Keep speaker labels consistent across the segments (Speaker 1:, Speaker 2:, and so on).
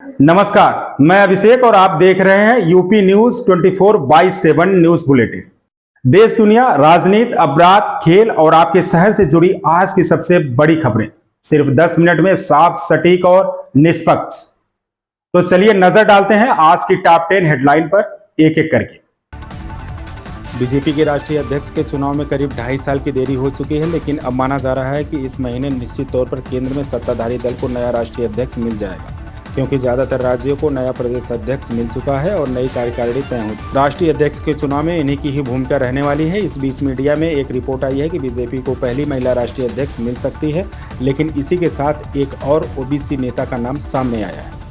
Speaker 1: नमस्कार, मैं अभिषेक और आप देख रहे हैं यूपी न्यूज 24/7 न्यूज बुलेटिन। देश दुनिया, राजनीति, अपराध, खेल और आपके शहर से जुड़ी आज की सबसे बड़ी खबरें सिर्फ 10 मिनट में साफ, सटीक और निष्पक्ष। तो चलिए नजर डालते हैं आज की टॉप 10 हेडलाइन पर एक एक करके।
Speaker 2: बीजेपी के राष्ट्रीय अध्यक्ष के चुनाव में करीब 2.5 साल की देरी हो चुकी है, लेकिन अब माना जा रहा है कि इस महीने निश्चित तौर पर केंद्र में सत्ताधारी दल को नया राष्ट्रीय अध्यक्ष मिल जाएगा, क्योंकि ज्यादातर राज्यों को नया प्रदेश अध्यक्ष मिल चुका है और नई कार्यकारिणी तय हो चुकी है। राष्ट्रीय अध्यक्ष के चुनाव में इन्हीं की ही भूमिका रहने वाली है। इस बीच मीडिया में एक रिपोर्ट आई है कि बीजेपी को पहली महिला राष्ट्रीय अध्यक्ष मिल सकती है, लेकिन इसी के साथ एक और ओबीसी नेता का नाम सामने आया है।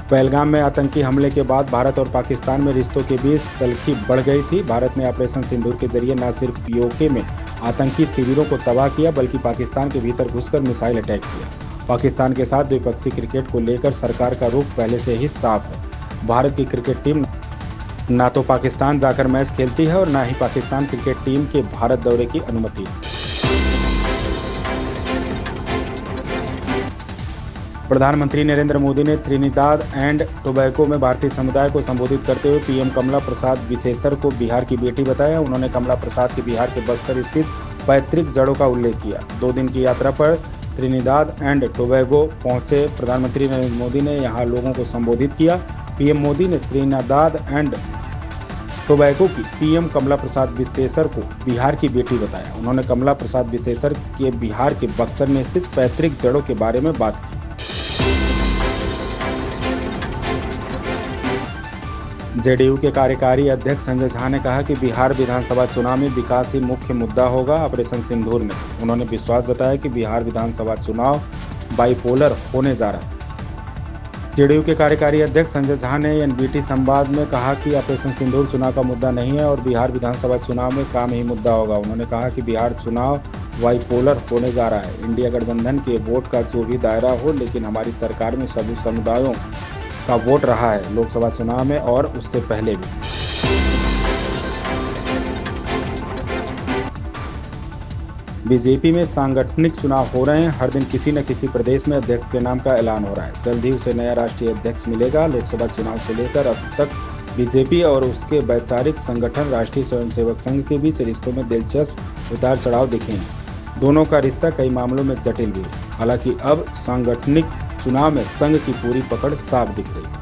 Speaker 2: पहलगाम में आतंकी हमले के बाद भारत और पाकिस्तान में रिश्तों के बीच तल्खी बढ़ गई थी। भारत ने ऑपरेशन सिंदूर के जरिए न सिर्फ पीओके में आतंकी शिविरों को तबाह किया, बल्कि पाकिस्तान के भीतर घुसकर मिसाइल अटैक किया। पाकिस्तान के साथ द्विपक्षीय क्रिकेट को लेकर सरकार का रुख पहले से ही साफ है। भारत की क्रिकेट टीम न तो पाकिस्तान जाकर मैच खेलती है और न ही पाकिस्तान क्रिकेट टीम के भारत दौरे की अनुमति है। प्रधानमंत्री नरेंद्र मोदी ने त्रिनिदाद एंड टोबैगो में भारतीय समुदाय को संबोधित करते हुए पीएम कमला प्रसाद बिसेसर को बिहार की बेटी बताया। उन्होंने कमला प्रसाद के बिहार के बक्सर स्थित पैतृक जड़ों का उल्लेख किया। 2 दिन की यात्रा पर त्रिनिदाद एंड टोबैगो पहुंचे प्रधानमंत्री नरेंद्र मोदी ने यहां लोगों को संबोधित किया। पीएम मोदी ने त्रिनिदाद एंड टोबैगो की पीएम कमला प्रसाद बिसेसर को बिहार की बेटी बताया। उन्होंने कमला प्रसाद बिसेसर के बिहार के बक्सर में स्थित पैतृक जड़ों के बारे में बात की। जेडीयू के कार्यकारी अध्यक्ष संजय झा ने कहा कि बिहार विधानसभा चुनाव में विकास ही मुख्य मुद्दा होगा ऑपरेशन सिंदूर में। उन्होंने विश्वास जताया कि बिहार विधानसभा चुनाव बाइपोलर होने जा रहा है। जेडीयू के कार्यकारी अध्यक्ष संजय झा ने एनबीटी संवाद में कहा कि ऑपरेशन सिंदूर चुनाव का मुद्दा नहीं है और बिहार विधानसभा चुनाव में काम ही मुद्दा होगा। उन्होंने कहा कि बिहार चुनाव बाइपोलर होने जा रहा है। इंडिया गठबंधन के वोट का जो भी दायरा हो, लेकिन हमारी सरकार में सभी समुदायों का वोट रहा है, लोकसभा चुनाव में और उससे पहले भी। बीजेपी में सांगठनिक चुनाव हो रहे हैं। हर दिन किसी न किसी प्रदेश में अध्यक्ष के नाम का ऐलान हो रहा है। जल्द ही उसे नया राष्ट्रीय अध्यक्ष मिलेगा। लोकसभा चुनाव से लेकर अब तक बीजेपी और उसके वैचारिक संगठन राष्ट्रीय स्वयंसेवक संघ के बीच रिश्तों में दिलचस्प उतार चढ़ाव दिखे हैं। दोनों का रिश्ता कई मामलों में जटिल भी है। हालांकि अब सांगठनिक चुनाव में संघ की पूरी पकड़ साफ दिख रही है।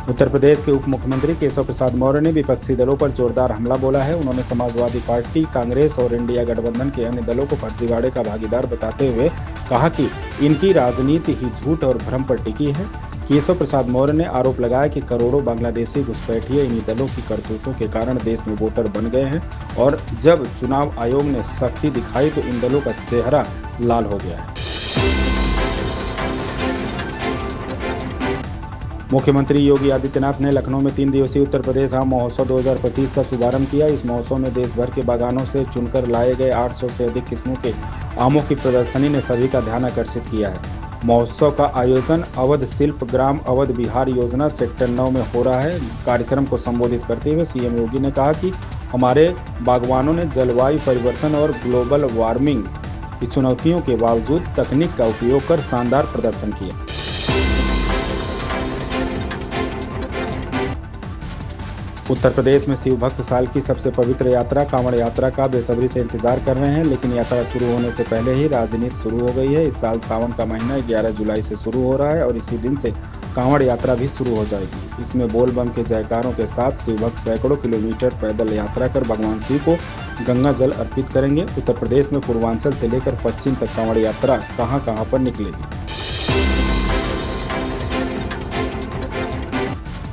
Speaker 2: उत्तर प्रदेश के उप मुख्यमंत्री केशव प्रसाद मौर्य ने विपक्षी दलों पर जोरदार हमला बोला है। उन्होंने समाजवादी पार्टी, कांग्रेस और इंडिया गठबंधन के अन्य दलों को फर्जीवाड़े का भागीदार बताते हुए कहा कि इनकी राजनीति ही झूठ और भ्रम पर टिकी है। केशव प्रसाद मौर्य ने आरोप लगाया कि करोड़ों बांग्लादेशी घुसपैठिए इन्हीं दलों की करतूतों के कारण देश में वोटर बन गए हैं और जब चुनाव आयोग ने सख्ती दिखाई तो इन दलों का चेहरा लाल हो गया है। मुख्यमंत्री योगी आदित्यनाथ ने लखनऊ में 3 दिवसीय उत्तर प्रदेश आम महोत्सव 2025 का शुभारंभ किया। इस महोत्सव में देश भर के बागानों से चुनकर लाए गए 800 से अधिक किस्मों के आमों की प्रदर्शनी ने सभी का ध्यान आकर्षित किया है। महोत्सव का आयोजन अवध शिल्प ग्राम अवध विहार योजना सेक्टर 9 में हो रहा है। कार्यक्रम को संबोधित करते हुए सीएम योगी ने कहा कि हमारे बागवानों ने जलवायु परिवर्तन और ग्लोबल वार्मिंग की चुनौतियों के बावजूद तकनीक का उपयोग कर शानदार प्रदर्शन किया। उत्तर प्रदेश में शिव भक्त साल की सबसे पवित्र यात्रा कांवड़ यात्रा का बेसब्री से इंतजार कर रहे हैं, लेकिन यात्रा शुरू होने से पहले ही राजनीति शुरू हो गई है। इस साल सावन का महीना 11 जुलाई से शुरू हो रहा है और इसी दिन से कांवड़ यात्रा भी शुरू हो जाएगी। इसमें बोल बम के जयकारों के साथ शिव भक्त सैकड़ों किलोमीटर पैदल यात्रा कर भगवान शिव को गंगा जल अर्पित करेंगे। उत्तर प्रदेश में पूर्वांचल से लेकर पश्चिम तक कांवड़ यात्रा कहां पर निकलेगी।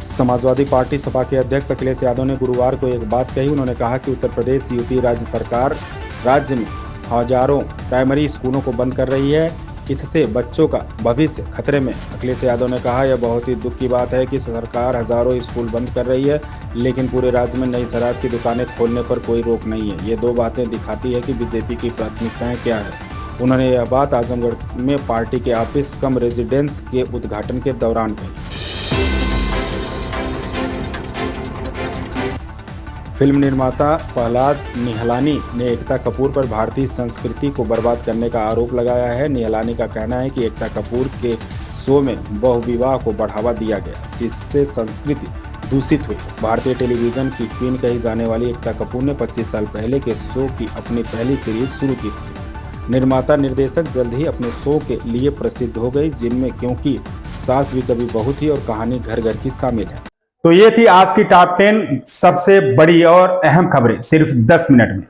Speaker 2: समाजवादी पार्टी सपा के अध्यक्ष अखिलेश यादव ने गुरुवार को एक बात कही। उन्होंने कहा कि उत्तर प्रदेश यूपी राज्य सरकार राज्य में हजारों प्राइमरी स्कूलों को बंद कर रही है। इससे बच्चों का भविष्य खतरे में। अखिलेश यादव ने कहा, यह बहुत ही दुख की बात है कि सरकार हजारों स्कूल बंद कर रही है, लेकिन पूरे राज्य में नई शराब की दुकानें खोलने पर कोई रोक नहीं है। ये 2 बातें दिखाती है कि बीजेपी की प्राथमिकताएं क्या है। उन्होंने यह बात आजमगढ़ में पार्टी के ऑफिस कम रेजिडेंस के उद्घाटन के दौरान कही। फिल्म निर्माता प्रहलाद निहलानी ने एकता कपूर पर भारतीय संस्कृति को बर्बाद करने का आरोप लगाया है। निहलानी का कहना है कि एकता कपूर के शो में बहुविवाह को बढ़ावा दिया गया, जिससे संस्कृति दूषित हुई। भारतीय टेलीविजन की क्वीन कही जाने वाली एकता कपूर ने 25 साल पहले के शो की अपनी पहली सीरीज शुरू की थी। निर्माता निर्देशक जल्द ही अपने शो के लिए प्रसिद्ध हो गई, जिनमें क्योंकि सास भी कभी बहू थी और कहानी घर घर की शामिल है।
Speaker 1: तो ये थी आज की टॉप 10 सबसे बड़ी और अहम खबरें सिर्फ 10 मिनट में।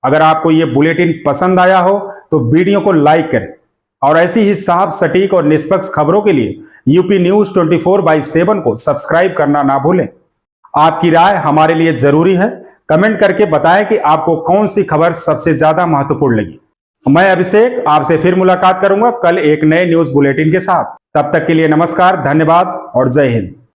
Speaker 1: अगर आपको ये बुलेटिन पसंद आया हो तो वीडियो को लाइक करें और ऐसी ही साफ, सटीक और निष्पक्ष खबरों के लिए यूपी न्यूज 24/7 को सब्सक्राइब करना ना भूलें। आपकी राय हमारे लिए जरूरी है। कमेंट करके बताएं कि आपको कौन सी खबर सबसे ज्यादा महत्वपूर्ण लगी। मैं अभिषेक आपसे फिर मुलाकात करूंगा कल एक नए न्यूज बुलेटिन के साथ। तब तक के लिए नमस्कार, धन्यवाद और जय हिंद।